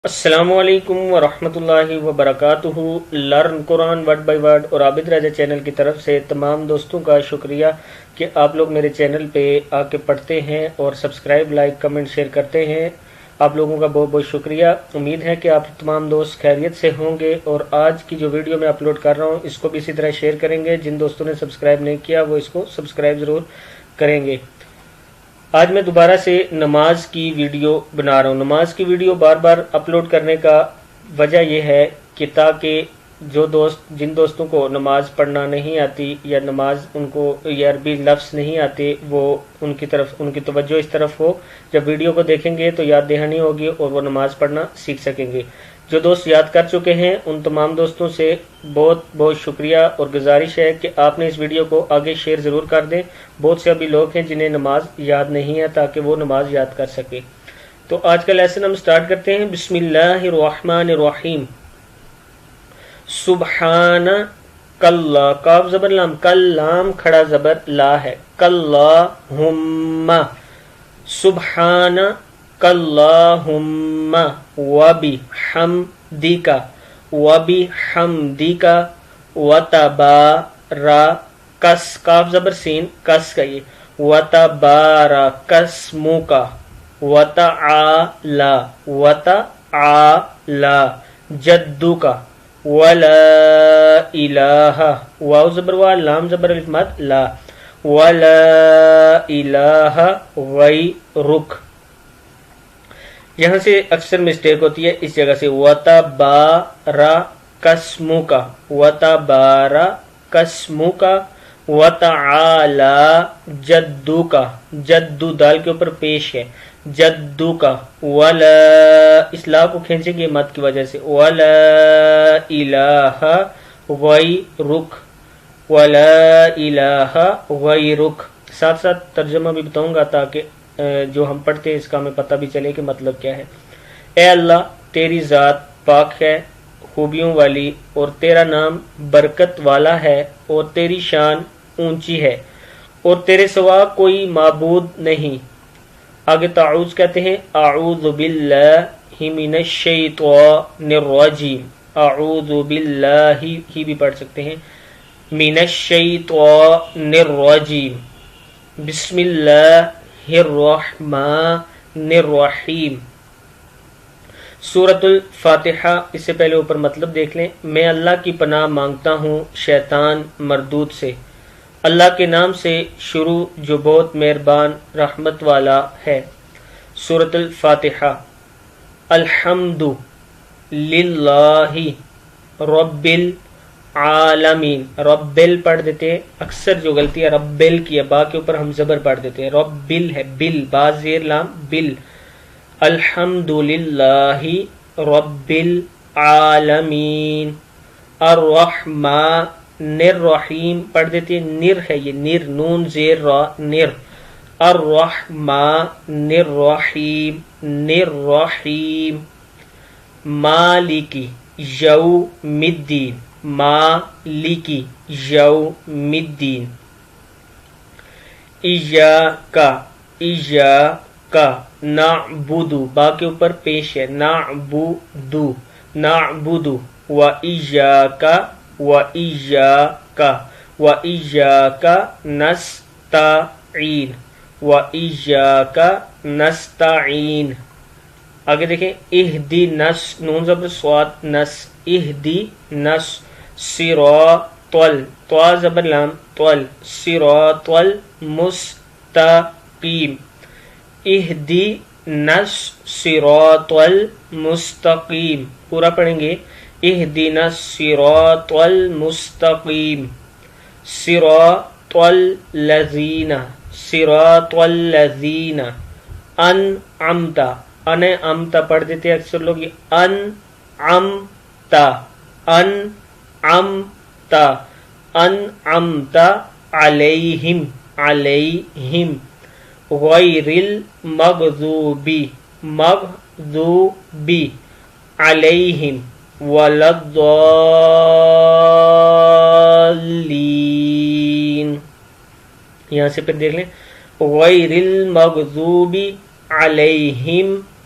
السلام علیکم ورحمۃ اللہ وبرکاتہ۔ Learn Quran word by word اور عابد رضا چینل کی طرف سے تمام دوستوں کا شکریہ کہ آپ لوگ میرے چینل پہ آ کے پڑھتے ہیں اور سبسکرائب، لائک، کمنٹ، شیئر کرتے ہیں۔ آپ لوگوں کا بہت بہت شکریہ۔ امید ہے کہ آپ تمام دوست خیریت سے ہوں گے، اور آج کی جو ویڈیو میں اپلوڈ کر رہا ہوں اس کو بھی اسی طرح شیئر کریں گے۔ جن دوستوں نے سبسکرائب نہیں کیا وہ اس کو سبسکرائب ضرور کریں گے۔ آج میں دوبارہ سے نماز کی ویڈیو بنا رہا ہوں۔ نماز کی ویڈیو بار بار اپلوڈ کرنے کا وجہ یہ ہے کہ تاکہ جن دوستوں کو نماز پڑھنا نہیں آتی یا نماز ان کو یا عربی لفظ نہیں آتے، وہ ان کی توجہ اس طرف ہو۔ جب ویڈیو کو دیکھیں گے تو یاد دہانی ہوگی اور وہ نماز پڑھنا سیکھ سکیں گے۔ جو دوست یاد کر چکے ہیں ان تمام دوستوں سے بہت بہت شکریہ، اور گزارش ہے کہ آپ نے اس ویڈیو کو آگے شیئر ضرور کر دیں۔ بہت سے ابھی لوگ ہیں جنہیں نماز یاد نہیں ہے، تاکہ وہ نماز یاد کر سکے۔ تو آج کا لیسن ہم سٹارٹ کرتے ہیں۔ بسم اللہ الرحمن الرحیم۔ سبحان کلّہ، کاف زبر لام، کلام کھڑا زبر لا ہے، کلّہم، سبحان کلّہم وبحمدک، وبحمدک، وتبارکس، کاف زبر سین، کس کا یہ، وتبارک اسمک، وتعالی، وتعالی جدک، ولا الہ، واو زبر وا، لام زبر الف مد لا، ولا الہ غیرک۔ یہاں سے اکثر مسٹیک ہوتی ہے اس جگہ سے، وتبارک اسمک، وتبارک اسمک، وتعالی جدک، جدو دال کے اوپر پیش ہے، جدک، ولا، اس لا کو کھینچیں گے مد کی وجہ سے، ولا الہ غیرک، ولا الہ غیرک۔ ساتھ ساتھ ترجمہ بھی بتاؤں گا تاکہ جو ہم پڑھتے ہیں اس کا ہمیں پتہ بھی چلے کہ مطلب کیا ہے۔ اے اللہ، تیری ذات پاک ہے، خوبیوں والی، اور تیرا نام برکت والا ہے، اور تیری شان اونچی ہے، اور تیرے سوا کوئی معبود نہیں۔ آگے تعوذ کہتے ہیں، اعوذ باللہ من الشیطان الرجیم، اعوذ باللہ ہی بھی پڑھ سکتے ہیں، من الشیطان الرجیم، بسم اللہ الرحمن الرحیم۔ سورۃ الفاتحہ، اس سے پہلے اوپر مطلب دیکھ لیں۔ میں اللہ کی پناہ مانگتا ہوں شیطان مردود سے، اللہ کے نام سے شروع جو بہت مہربان رحمت والا ہے۔ سورۃ الفاتحہ۔ الحمد للہ رب العالمین، ربل پڑھ دیتے ہیں، اکثر جو غلطی ہے ربل کی ہے، با کے اوپر ہم زبر پڑھ دیتے ہیں، ربل ہے، بل، با زیر لام، بل۔ الحمد للہ رب العالمین، الرحمن الرحیم پڑھ دیتے ہیں، نر ہے یہ، نر، نون زیر را، نر، الرحمن الرحیم، نر رحیم، مالکی یوم الدین، مالکی یوم الدین، ایاک، ایاک نعبد، با کے اوپر پیش ہے، نعبد، نعبد، و ایاک، و ایاک، و ایاک نستعین، و ایاک نستعین۔ آگے دیکھیں، اہدی نس، نون زبر صاد، نس، اہدی نس، صراط، طا زبر لام، طل، صراط المستقیم، اہدی نس صراط المستقیم، پورا پڑھیں گے، اہدنا الصراط المستقیم، صراط الذین، صراط الذین انعمت، انعمت پڑھ دیتے ہیں اکثر لوگ، انعمت، انعمت، انعمت علیہم، علیہم، غیر المغضوب، مغضوب علیہم، ولا الضالین۔ یہاں سے پھر دیکھ لیں، غیر المغضوب علیہم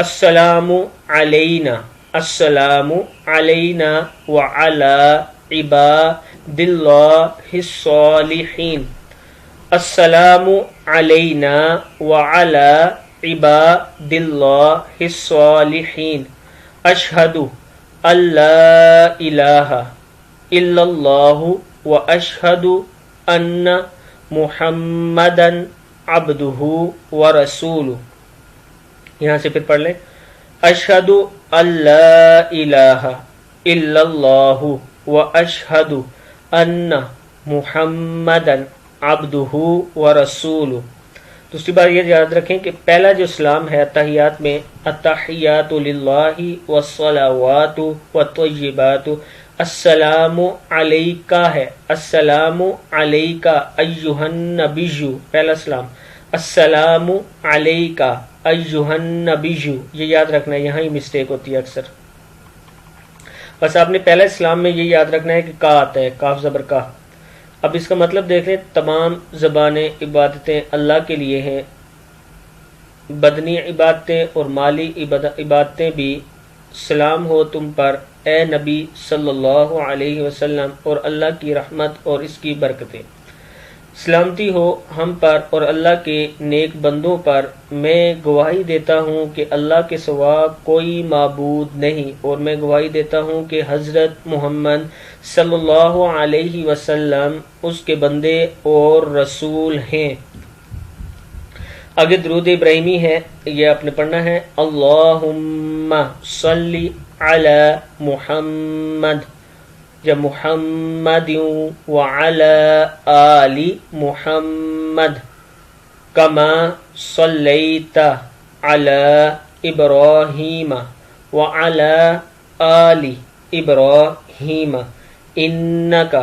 السلام علینا السلام علینا وعلی عباد اللہ الصالحین السلام علینا وعلی عباد اللہ الصالحین اشہد ان لا الہ الا اللہ واشہد ان محمدا عبدہ ورسولہ. یہاں سے پھر پڑھ لیں اشہد ان لا الہ الا اللہ واشہد ان محمدا عبدہ ورسولہ. دوسری بات یہ یاد رکھیں کہ پہلا جو اسلام ہے تحیات میں التحیات للہ والصلوات والطیبات السلام علیکہ ہے. السلام علیکہ ایہا النبی پہلا اسلام. السلام علیکہ ایہا النبی یہ یاد رکھنا ہے. یہاں ہی مسٹیک ہوتی ہے اکثر. بس آپ نے پہلا اسلام میں یہ یاد رکھنا ہے کہ کا آتا ہے کاف زبر کا. اب اس کا مطلب دیکھ لیں تمام زبانیں عبادتیں اللہ کے لیے ہیں. بدنی عبادتیں اور مالی عبادتیں بھی. سلام ہو تم پر اے نبی صلی اللہ علیہ وسلم اور اللہ کی رحمت اور اس کی برکتیں. سلامتی ہو ہم پر اور اللہ کے نیک بندوں پر. میں گواہی دیتا ہوں کہ اللہ کے سوا کوئی معبود نہیں اور میں گواہی دیتا ہوں کہ حضرت محمد صلی اللہ علیہ وسلم اس کے بندے اور رسول ہیں. آگے درود ابراہیمی ہے یہ آپ نے پڑھنا ہے. اللہم صلی علی محمد یا محمد وعلی آل محمد کما صلیت علی ابراہیم وعلی آل ابراہیم انک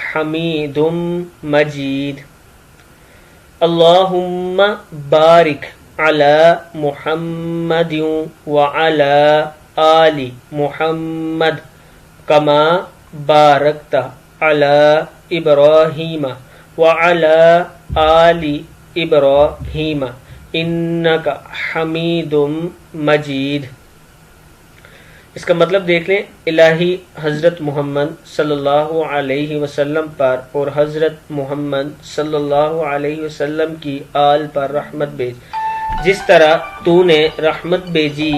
حمید مجید. اللہم بارک علی محمد وعلی آل محمد کما بارکت علی ابراہیم وعلی آل ابراہیم انک حمید مجید. اس کا مطلب دیکھ لیں الہی حضرت محمد صلی اللہ علیہ وسلم پر اور حضرت محمد صلی اللہ علیہ وسلم کی آل پر رحمت بھیج جس طرح تو نے رحمت بھیجی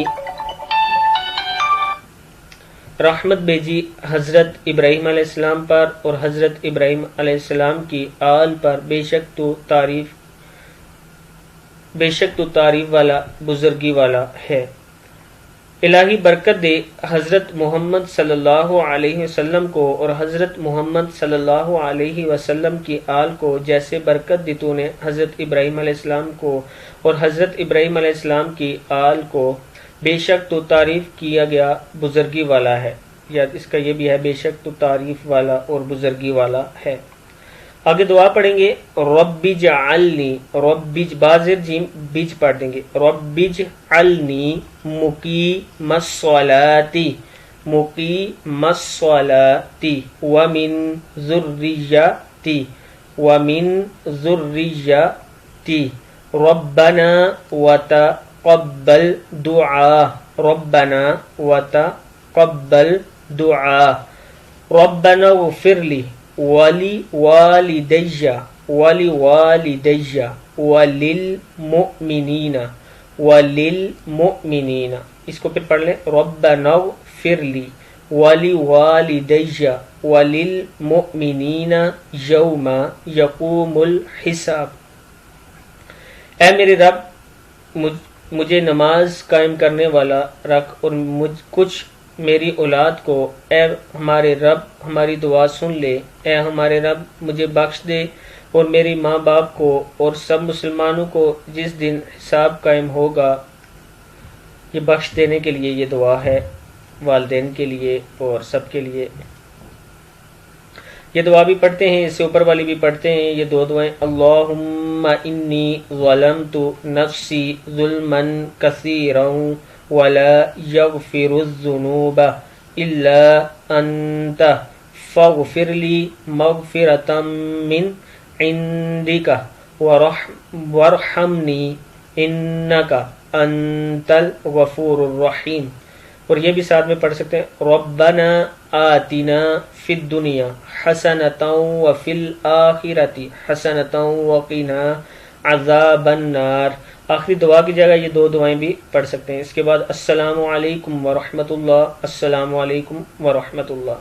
حضرت ابراہیم علیہ السلام پر اور حضرت ابراہیم علیہ السلام کی آل پر. بے شک تو تعریف والا بزرگی والا ہے. الہی برکت دے حضرت محمد صلی اللہ علیہ وسلم کو اور حضرت محمد صلی اللہ علیہ وسلم کی آل کو جیسے برکت دی تو نے حضرت ابراہیم علیہ السلام کو اور حضرت ابراہیم علیہ السلام کی آل کو. بے شک تو تعریف کیا گیا بزرگی والا ہے. یا اس کا یہ بھی ہے بے شک تو تعریف والا اور بزرگی والا ہے. آگے دعا پڑھیں گے رب اجعلنی رب بازر جیم بیج پڑھ دیں گے. رب اجعلنی مقیم الصلاۃ ومن ذریتی ربنا وتقبل دعاء ربنا اغفر لی ولوالدی وللمؤمنین. اس کو پھر پڑھ لیں ربنا اغفر لی ولوالدی وللمؤمنین یوم یقوم الحساب. اے میرے رب مجھے نماز قائم کرنے والا رکھ اور کچھ میری اولاد کو. اے ہمارے رب ہماری دعا سن لے. اے ہمارے رب مجھے بخش دے اور میری ماں باپ کو اور سب مسلمانوں کو جس دن حساب قائم ہوگا. یہ بخش دینے کے لیے یہ دعا ہے والدین کے لیے اور سب کے لیے. یہ دعا بھی پڑھتے ہیں اس سے اوپر والی بھی پڑھتے ہیں. یہ دو دعائیں اللہم انی ظلمت نفسی ظلما کثیرا ولا یغفر الذنوب الا انت فاغفر لی مغفرة من عندک وارحمنی انک انتل غفور الرحیم. اور یہ بھی ساتھ میں پڑھ سکتے ہیں ربنا آتنا فی الدنیا حسنۃ وفی الآخرۃ حسنۃ وقنا عذاب النار. آخری دعا کی جگہ یہ 2 دعائیں بھی پڑھ سکتے ہیں. اس کے بعد السلام علیکم ورحمۃ اللہ. السلام علیکم ورحمۃ اللہ.